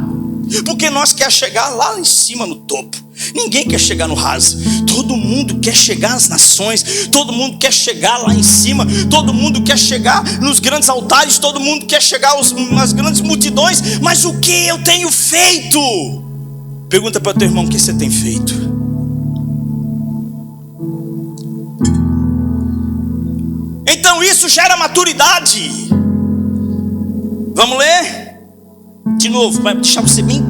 Porque nós queremos chegar lá em cima no topo. Ninguém quer chegar no raso. Todo mundo quer chegar às nações. Todo mundo quer chegar lá em cima. Todo mundo quer chegar nos grandes altares. Todo mundo quer chegar nas grandes multidões. Mas o que eu tenho feito? Pergunta para o teu irmão: o que você tem feito? Então isso gera maturidade. Vamos ler? De novo, vai deixar você bem,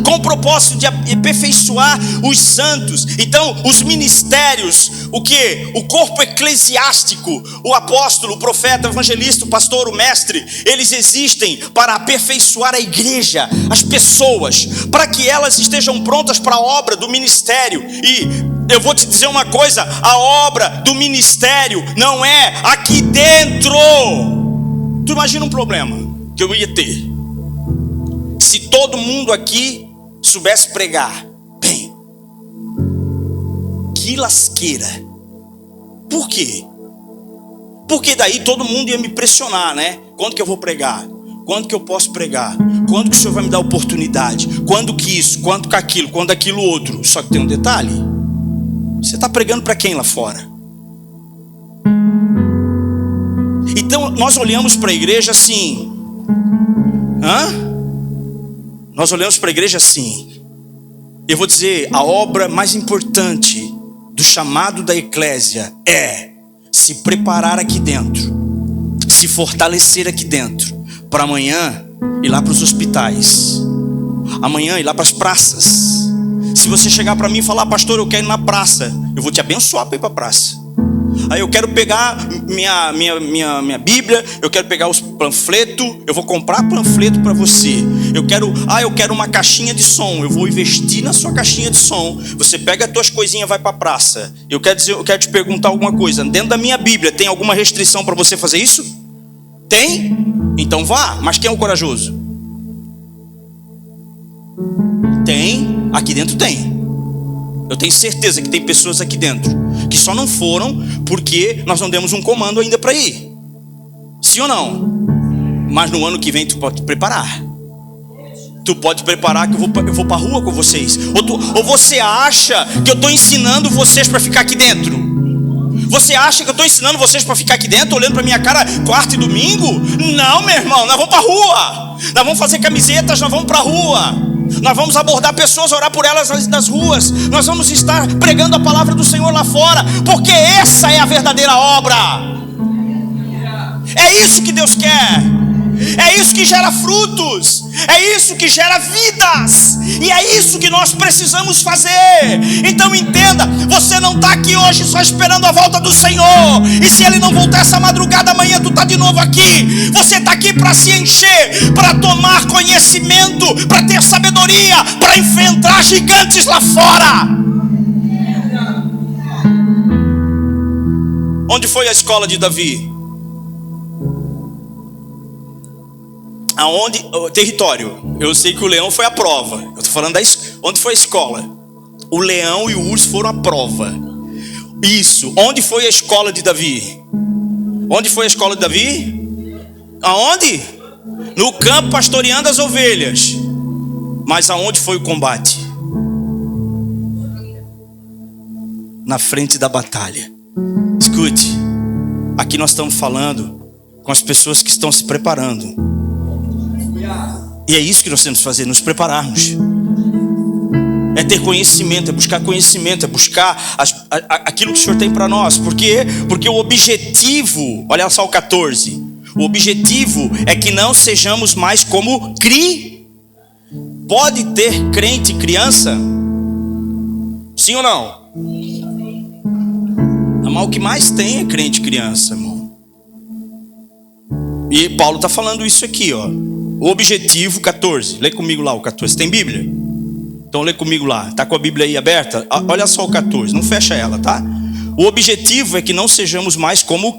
com o propósito de aperfeiçoar os santos. Então, os ministérios, o que? O corpo eclesiástico, o apóstolo, o profeta, o evangelista, o pastor, o mestre, eles existem para aperfeiçoar a igreja, as pessoas, para que elas estejam prontas para a obra do ministério. E eu vou te dizer uma coisa: a obra do ministério não é aqui dentro. Tu imagina um problema que eu ia ter se todo mundo aqui soubesse pregar bem. Que lasqueira. Por quê? Porque daí todo mundo ia me pressionar, né? Quando que eu vou pregar? Quando que eu posso pregar? Quando que o Senhor vai me dar oportunidade? Quando que isso? Quando que aquilo? Quando aquilo outro? Só que tem um detalhe: você está pregando para quem lá fora? Então nós olhamos para a igreja assim. Nós olhamos para a igreja assim. Eu vou dizer, a obra mais importante do chamado da eclésia é se preparar aqui dentro, se fortalecer aqui dentro, para amanhã ir lá para os hospitais, amanhã ir lá para as praças. Se você chegar para mim e falar: pastor, eu quero ir na praça, eu vou te abençoar para ir para a praça. Aí eu quero pegar minha Bíblia, eu quero pegar os panfletos, eu vou comprar panfleto para você. Eu quero uma caixinha de som, eu vou investir na sua caixinha de som. Você pega as tuas coisinhas e vai para a praça. Eu quero te perguntar alguma coisa. Dentro da minha Bíblia tem alguma restrição para você fazer isso? Tem? Então vá. Mas quem é o corajoso? Tem. Aqui dentro tem. Eu tenho certeza que tem pessoas aqui dentro que só não foram porque nós não demos um comando ainda para ir. Sim ou não? Mas no ano que vem tu pode te preparar. Tu pode preparar que eu vou para a rua com vocês. Ou você acha que eu estou ensinando vocês para ficar aqui dentro? Você acha que eu estou ensinando vocês para ficar aqui dentro, olhando para minha cara quarta e domingo? Não, meu irmão, nós vamos para a rua. Nós vamos fazer camisetas, nós vamos para a rua. Nós vamos abordar pessoas, orar por elas nas ruas. Nós vamos estar pregando a palavra do Senhor lá fora, porque essa é a verdadeira obra. É isso que Deus quer. É isso que gera frutos, é isso que gera vidas, e é isso que nós precisamos fazer. Então entenda, você não está aqui hoje só esperando a volta do Senhor, e se Ele não voltar essa madrugada, amanhã tu está de novo aqui. Você está aqui para se encher, para tomar conhecimento, para ter sabedoria, para enfrentar gigantes lá fora. Onde foi a escola de Davi? Aonde? O território. Eu sei que o leão foi a prova. Eu estou falando onde foi a escola? O leão e o urso foram a prova. Isso. Onde foi a escola de Davi? Onde foi a escola de Davi? Aonde? No campo, pastoreando as ovelhas. Mas aonde foi o combate? Na frente da batalha. Escute. Aqui nós estamos falando com as pessoas que estão se preparando. E é isso que nós temos que fazer, nos prepararmos. É ter conhecimento, é buscar conhecimento, é buscar aquilo que o Senhor tem para nós. Por quê? Porque o objetivo, olha só o 14. O objetivo é que não sejamos mais como Pode ter crente criança? Sim ou não? Mas o que mais tem é crente criança, irmão. E Paulo está falando isso aqui, ó. O objetivo, 14. Lê comigo lá o 14. Tem Bíblia? Então lê comigo lá. Está com a Bíblia aí aberta? Olha só o 14. Não fecha ela, tá? O objetivo é que não sejamos mais como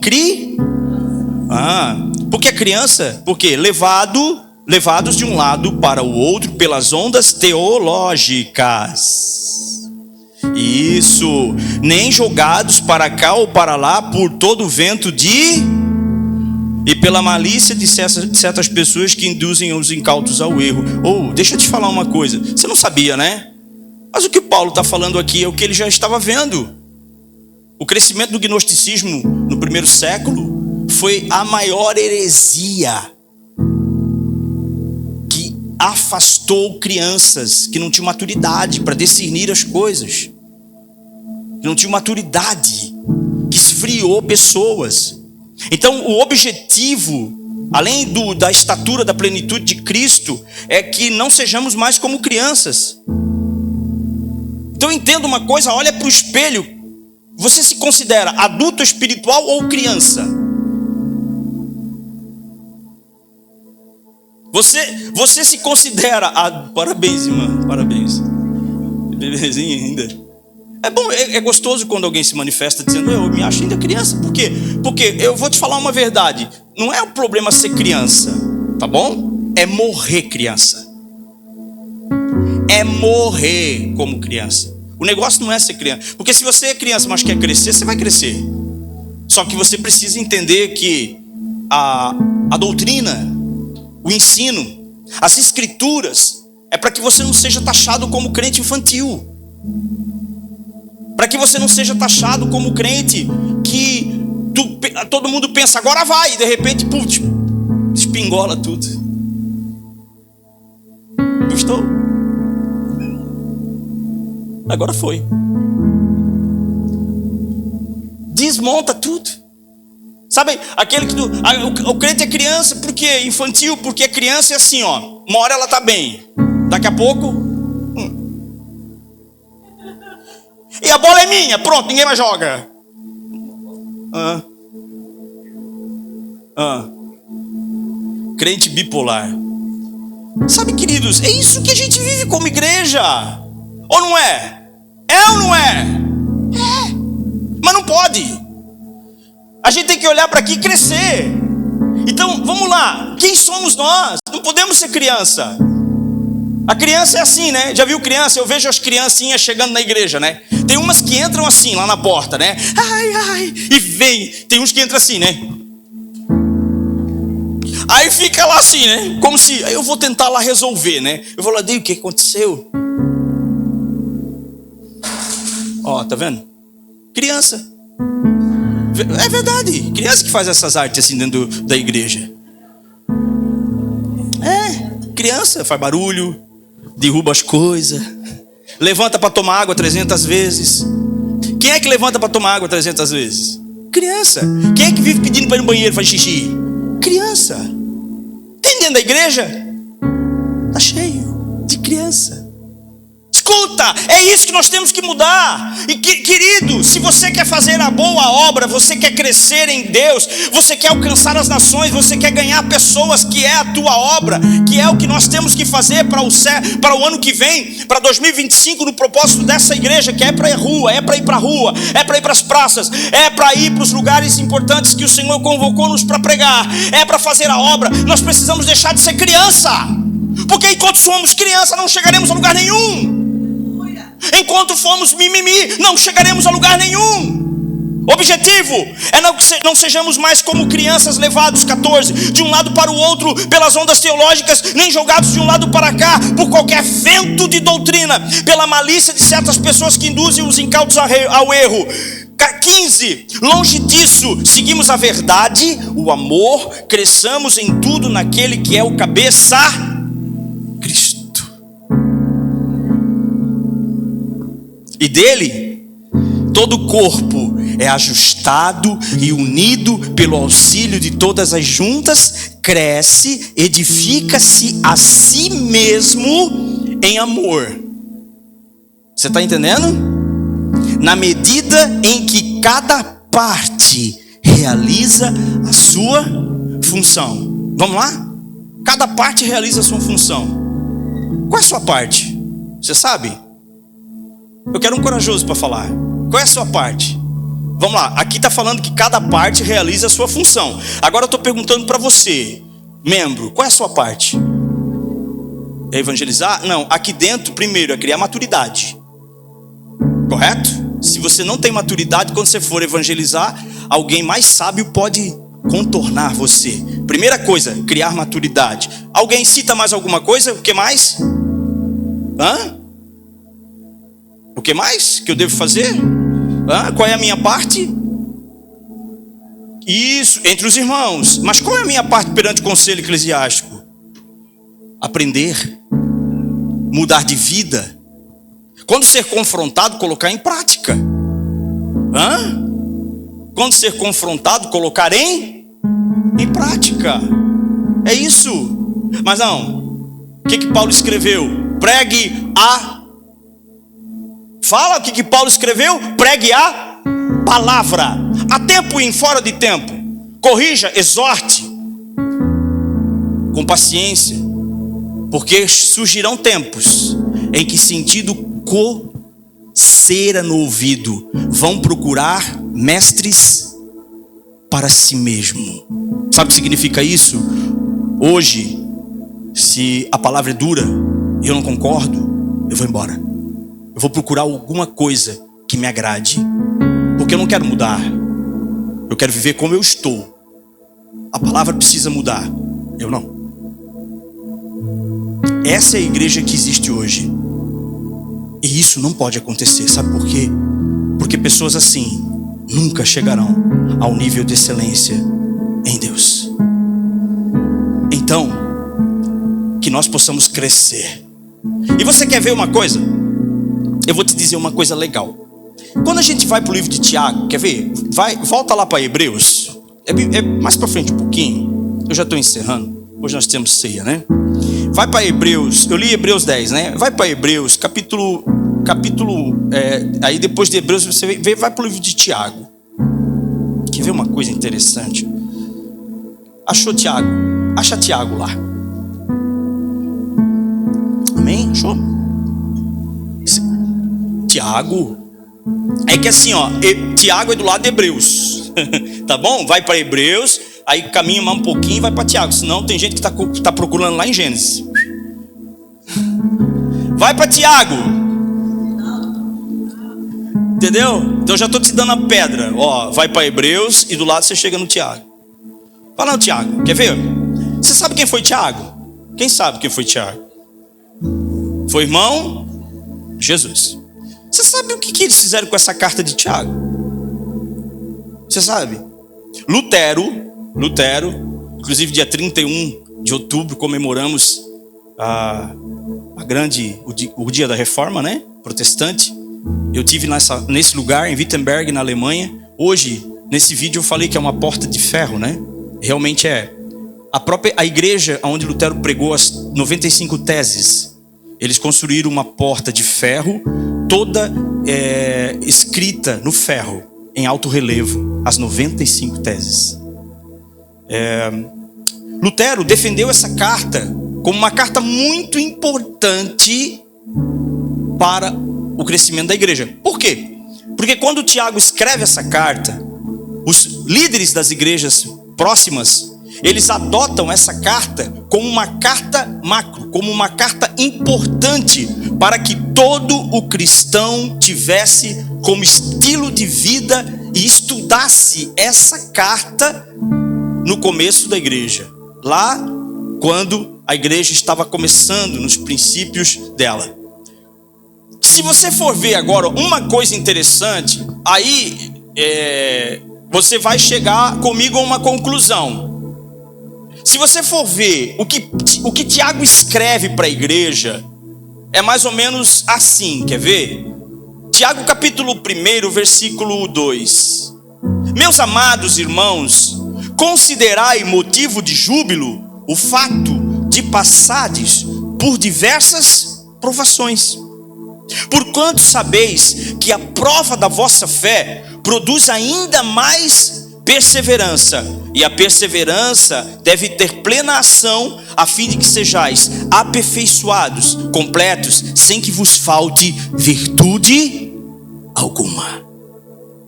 porque a criança, porque levados de um lado para o outro pelas ondas teológicas. Isso. Nem jogados para cá ou para lá por todo o vento e pela malícia de certas pessoas que induzem os incautos ao erro. Deixa eu te falar uma coisa. Você não sabia, né? Mas o que Paulo está falando aqui é o que ele já estava vendo. O crescimento do gnosticismo no primeiro século foi a maior heresia que afastou crianças que não tinham maturidade para discernir as coisas, que não tinham maturidade, que esfriou pessoas. Então o objetivo, além da estatura da plenitude de Cristo, é que não sejamos mais como crianças. Então entenda uma coisa, olha para o espelho. Você se considera adulto espiritual ou criança? Você se considera... Parabéns, irmã, parabéns. Bebezinho ainda. É bom, é gostoso quando alguém se manifesta dizendo: eu me acho ainda criança. Por quê? Porque eu vou te falar uma verdade. Não é o problema ser criança, tá bom? É morrer criança. É morrer como criança. O negócio não é ser criança. Porque se você é criança, mas quer crescer, você vai crescer. Só que você precisa entender que a doutrina, o ensino, as escrituras, é para que você não seja taxado como crente infantil. Para que você não seja taxado como crente que todo mundo pensa, agora vai, e de repente, putz, espingola tudo. Gostou? Agora foi. Desmonta tudo. Sabe, aquele que o crente é criança, porque infantil, porque é criança é assim, ó. Uma hora ela tá bem, daqui a pouco... E a bola é minha, pronto, ninguém mais joga. Crente bipolar. Sabe, queridos, é isso que a gente vive como igreja. Ou não é? É ou não é? É. Mas não pode. A gente tem que olhar para aqui e crescer. Então, vamos lá. Quem somos nós? Não podemos ser criança. A criança é assim, né? Já viu criança? Eu vejo as criancinhas chegando na igreja, né? Tem umas que entram assim, lá na porta, né? Ai, ai, e vem. Tem uns que entram assim, né? Aí fica lá assim, né? Como se, eu vou tentar lá resolver, né? Eu vou lá, o que aconteceu? Ó, tá vendo? Criança. É verdade. Criança que faz essas artes assim dentro da igreja. Criança faz barulho, derruba as coisas, levanta para tomar água 300 vezes. Quem é que levanta para tomar água 300 vezes? Criança. Quem é que vive pedindo para ir no banheiro fazer xixi? Criança. dentro da igreja está cheio de criança. Escuta, é isso que nós temos que mudar. E querido, se você quer fazer a boa obra, você quer crescer em Deus, você quer alcançar as nações, você quer ganhar pessoas, que é a tua obra, que é o que nós temos que fazer para o ano que vem, para 2025, no propósito dessa igreja, que é para ir à rua, é para ir para a rua, é para ir para as praças, é para ir para os lugares importantes que o Senhor convocou-nos para pregar, é para fazer a obra. Nós precisamos deixar de ser criança, porque enquanto somos criança não chegaremos a lugar nenhum. Enquanto formos mimimi, não chegaremos a lugar nenhum. O objetivo é não sejamos mais como crianças levados, 14, de um lado para o outro pelas ondas teológicas, nem jogados de um lado para cá por qualquer vento de doutrina, pela malícia de certas pessoas que induzem os incautos ao erro. 15, longe disso, seguimos a verdade, o amor, cresçamos em tudo naquele que é o cabeça, Cristo. E dele, todo o corpo é ajustado e unido pelo auxílio de todas as juntas, cresce, edifica-se a si mesmo em amor. Você está entendendo? Na medida em que cada parte realiza a sua função. Vamos lá? Cada parte realiza a sua função. Qual é a sua parte? Você sabe? Eu quero um corajoso para falar. Qual é a sua parte? Vamos lá, aqui está falando que cada parte realiza a sua função. Agora eu estou perguntando para você, membro, qual é a sua parte? É evangelizar? Não, aqui dentro, primeiro, é criar maturidade. Correto? Se você não tem maturidade, quando você for evangelizar, alguém mais sábio pode contornar você. Primeira coisa, criar maturidade. Alguém cita mais alguma coisa? O que mais? O que mais que eu devo fazer? Qual é a minha parte? Isso, entre os irmãos. Mas qual é a minha parte perante o conselho eclesiástico? Aprender, mudar de vida. Quando ser confrontado, colocar em prática. Quando ser confrontado, colocar em prática. É isso. Mas não. O que Paulo escreveu? Pregue a... Fala o que Paulo escreveu? Pregue a palavra. A tempo e em fora de tempo. Corrija, exorte. Com paciência. Porque surgirão tempos em que sentido coceira no ouvido vão procurar mestres para si mesmo. Sabe o que significa isso? Hoje, se a palavra é dura e eu não concordo, eu vou embora. Eu vou procurar alguma coisa que me agrade, porque eu não quero mudar. Eu quero viver como eu estou. A palavra precisa mudar, eu não. Essa é a igreja que existe hoje. E isso não pode acontecer, sabe por quê? Porque pessoas assim nunca chegarão ao nível de excelência em Deus. Então, que nós possamos crescer. E você quer ver uma coisa? Eu vou te dizer uma coisa legal. Quando a gente vai para o livro de Tiago, quer ver? Volta lá para Hebreus. É mais para frente um pouquinho. Eu já estou encerrando. Hoje nós temos ceia, né? Vai para Hebreus. Eu li Hebreus 10, né? Vai para Hebreus, capítulo. Aí depois de Hebreus você vai para o livro de Tiago. Quer ver uma coisa interessante? Achou Tiago? Acha Tiago lá. Amém? Achou? Tiago. É que assim, ó, Tiago é do lado de Hebreus. Tá bom? Vai para Hebreus, aí caminha mais um pouquinho e vai para Tiago. Senão tem gente que tá procurando lá em Gênesis. Vai para Tiago. Entendeu? Então eu já estou te dando a pedra. Ó, vai para Hebreus e do lado você chega no Tiago. Fala no Tiago, quer ver? Você sabe quem foi Tiago? Quem sabe quem foi Tiago? Foi irmão Jesus. Você sabe o que eles fizeram com essa carta de Tiago? Você sabe? Lutero, inclusive dia 31 de outubro comemoramos o dia da reforma, né? Protestante. Eu tive nesse lugar em Wittenberg, na Alemanha. Hoje, nesse vídeo eu falei que é uma porta de ferro, né? Realmente é. a igreja onde Lutero pregou as 95 teses, eles construíram uma porta de ferro, toda escrita no ferro, em alto relevo, as 95 teses. Lutero defendeu essa carta como uma carta muito importante para o crescimento da igreja. Por quê? Porque quando Tiago escreve essa carta, os líderes das igrejas próximas, eles adotam essa carta como uma carta macro, como uma carta importante para que todo o cristão tivesse como estilo de vida e estudasse essa carta no começo da igreja, lá quando a igreja estava começando, nos princípios dela. Se você for ver agora uma coisa interessante, aí você vai chegar comigo a uma conclusão. Se você for ver o que Tiago escreve para a igreja, é mais ou menos assim, quer ver? Tiago capítulo 1, versículo 2. Meus amados irmãos, considerai motivo de júbilo o fato de passardes por diversas provações. Porquanto sabeis que a prova da vossa fé produz ainda mais perseverança, e a perseverança deve ter plena ação, a fim de que sejais aperfeiçoados, completos, sem que vos falte virtude alguma.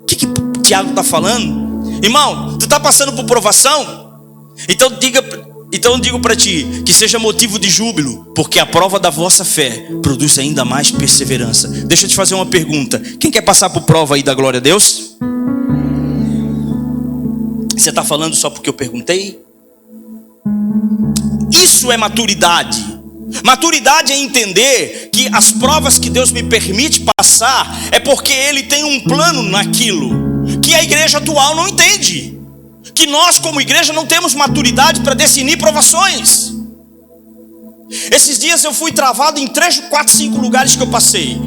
O que Tiago está falando? Irmão, tu está passando por provação? Então eu digo para ti, que seja motivo de júbilo, porque a prova da vossa fé produz ainda mais perseverança. Deixa eu te fazer uma pergunta: quem quer passar por prova aí da glória a Deus? Você está falando só porque eu perguntei? Isso é maturidade. Maturidade é entender que as provas que Deus me permite passar é porque Ele tem um plano naquilo que a igreja atual não entende. Que nós como igreja não temos maturidade para discernir provações. Esses dias eu fui travado em 3, 4, 5 lugares que eu passei.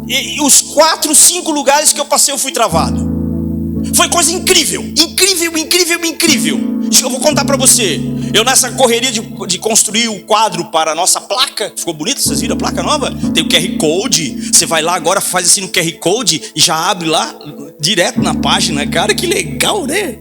E os 4, 5 lugares que eu passei eu fui travado. Foi coisa incrível, incrível, incrível, incrível. Eu vou contar para você. Eu nessa correria de construir o quadro para a nossa placa, ficou bonito, vocês viram a placa nova? Tem o QR Code, você vai lá agora, faz assim no QR Code e já abre lá, direto na página. Cara, que legal, né?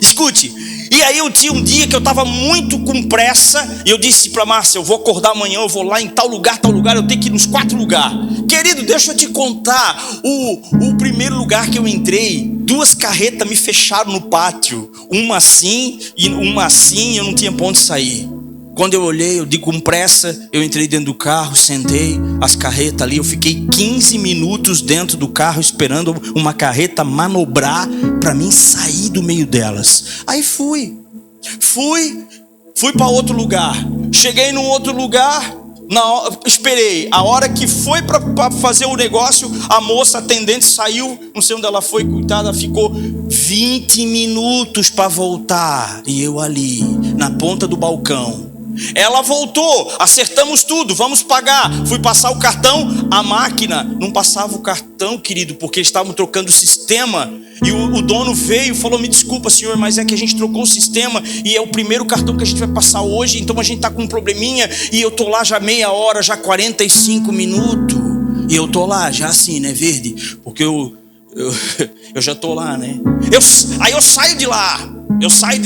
Escute, e aí eu tinha um dia que eu estava muito com pressa, e eu disse para Márcia, eu vou acordar amanhã, eu vou lá em tal lugar, eu tenho que ir nos 4 lugares. Querido, deixa eu te contar, o primeiro lugar que eu entrei, 2 carretas me fecharam no pátio, uma assim e uma assim, eu não tinha pra onde sair. Quando eu olhei, eu digo com pressa, eu entrei dentro do carro, sentei, as carretas ali, eu fiquei 15 minutos dentro do carro esperando uma carreta manobrar para mim sair do meio delas. Aí fui para outro lugar, cheguei num outro lugar, esperei, a hora que foi para fazer o negócio, a moça atendente saiu, não sei onde ela foi, coitada, ficou 20 minutos para voltar, e eu ali, na ponta do balcão. Ela voltou, acertamos tudo, vamos pagar. Fui passar o cartão, a máquina não passava o cartão, querido, porque eles estavam trocando o sistema. E o dono veio e falou, me desculpa senhor, mas é que a gente trocou o sistema e é o primeiro cartão que a gente vai passar hoje, então a gente tá com um probleminha. E eu tô lá já meia hora, já 45 minutos. E eu tô lá já assim, né, verde, porque eu já tô lá, né. Aí eu saio de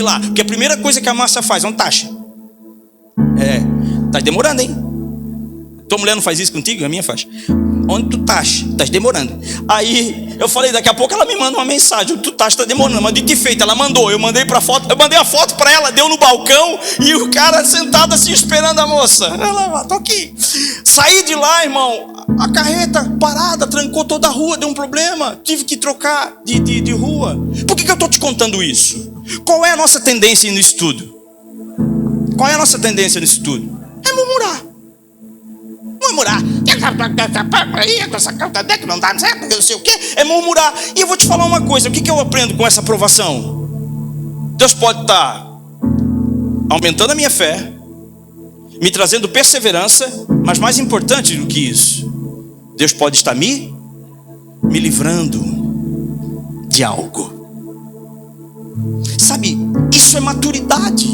lá, porque a primeira coisa que a Márcia faz, onde taxa? Tá demorando, hein? Tua mulher não faz isso contigo? A minha faz. Onde tu estás? Estás demorando. Aí eu falei, daqui a pouco ela me manda uma mensagem. Tu estás, tá demorando. Mas dito e feito, ela mandou. Eu mandei a foto para ela, deu no balcão e o cara sentado assim esperando a moça. Ela, tô aqui. Saí de lá, irmão. A carreta parada, trancou toda a rua, deu um problema. Tive que trocar de rua. Por que eu estou te contando isso? Qual é a nossa tendência no estudo? Qual é a nossa tendência nisso tudo? É murmurar. Não dá certo, não sei o quê. É murmurar. E eu vou te falar uma coisa. O que eu aprendo com essa aprovação? Deus pode estar aumentando a minha fé, me trazendo perseverança, mas mais importante do que isso, Deus pode estar me livrando de algo. Sabe, isso é maturidade.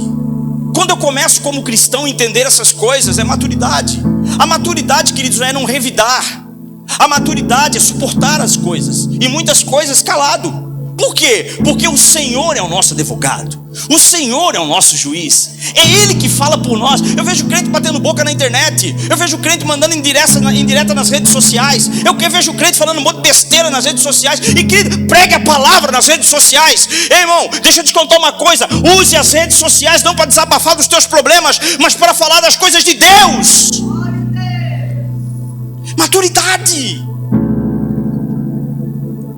Quando eu começo como cristão a entender essas coisas, é maturidade. A maturidade, queridos, não é não revidar. A maturidade é suportar as coisas, e muitas coisas calado. Por quê? Porque o Senhor é o nosso advogado, o Senhor é o nosso juiz, é Ele que fala por nós. Eu vejo crente batendo boca na internet, eu vejo crente mandando indireta nas redes sociais, eu vejo crente falando um monte de besteira nas redes sociais, e querido, pregue a palavra nas redes sociais. Ei, irmão, deixa eu te contar uma coisa: use as redes sociais não para desabafar dos teus problemas, mas para falar das coisas de Deus. Maturidade.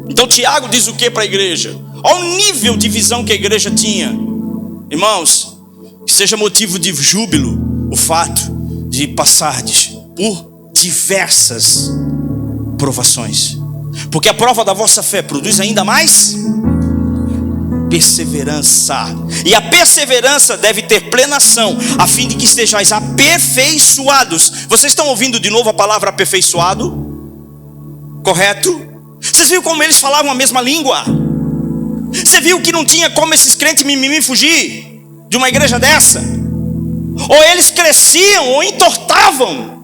Então Tiago diz o que para a igreja? Olha o nível de visão que a igreja tinha. Irmãos, que seja motivo de júbilo o fato de passardes por diversas provações, porque a prova da vossa fé produz ainda mais perseverança, e a perseverança deve ter plena ação, a fim de que estejais aperfeiçoados. Vocês estão ouvindo de novo a palavra aperfeiçoado? Correto? Vocês viram como eles falavam a mesma língua? Você viu que não tinha como esses crentes mimimi fugir de uma igreja dessa? Ou eles cresciam ou entortavam.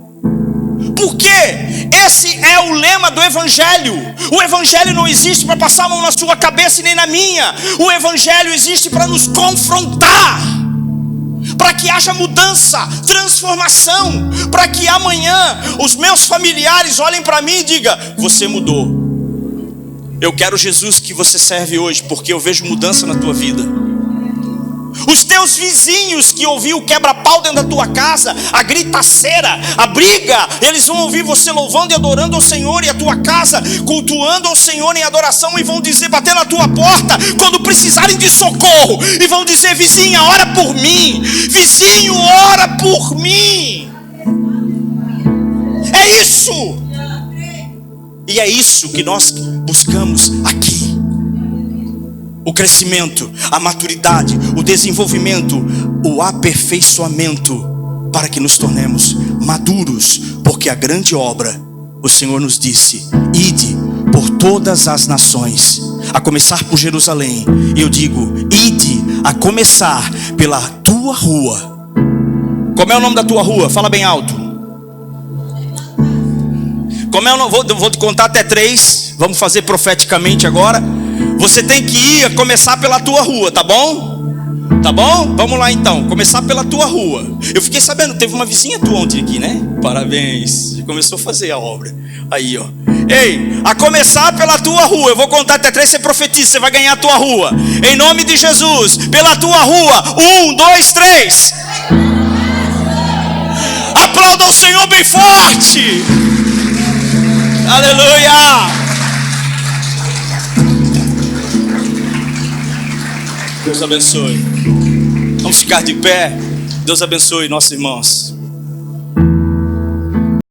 Por quê? Esse é o lema do Evangelho. O Evangelho não existe para passar a mão na sua cabeça e nem na minha. O Evangelho existe para nos confrontar, para que haja mudança, transformação, para que amanhã os meus familiares olhem para mim e digam: você mudou. Eu quero Jesus que você serve hoje, porque eu vejo mudança na tua vida. Os teus vizinhos que ouviram o quebra-pau dentro da tua casa, a gritaceira, a briga, eles vão ouvir você louvando e adorando ao Senhor, e a tua casa cultuando ao Senhor em adoração, e vão dizer, bater na tua porta quando precisarem de socorro, e vão dizer: vizinha, ora por mim, vizinho, ora por mim. É isso. E é isso que nós buscamos aqui: o crescimento, a maturidade, o desenvolvimento, o aperfeiçoamento, para que nos tornemos maduros, porque a grande obra, o Senhor nos disse: ide por todas as nações, a começar por Jerusalém. E eu digo: ide a começar pela tua rua. Como é o nome da tua rua? Fala bem alto. Como eu não vou te contar até 3, vamos fazer profeticamente agora. Você tem que ir a começar pela tua rua, tá bom? Tá bom? Vamos lá então, começar pela tua rua. Eu fiquei sabendo, teve uma vizinha tua ontem aqui, né? Parabéns, já começou a fazer a obra. Aí, ó. Ei, a começar pela tua rua. Eu vou contar até 3, você profetiza, você vai ganhar a tua rua. Em nome de Jesus, pela tua rua. 1, 2, 3. Aplauda o Senhor bem forte. Aleluia! Deus abençoe. Vamos ficar de pé. Deus abençoe nossos irmãos.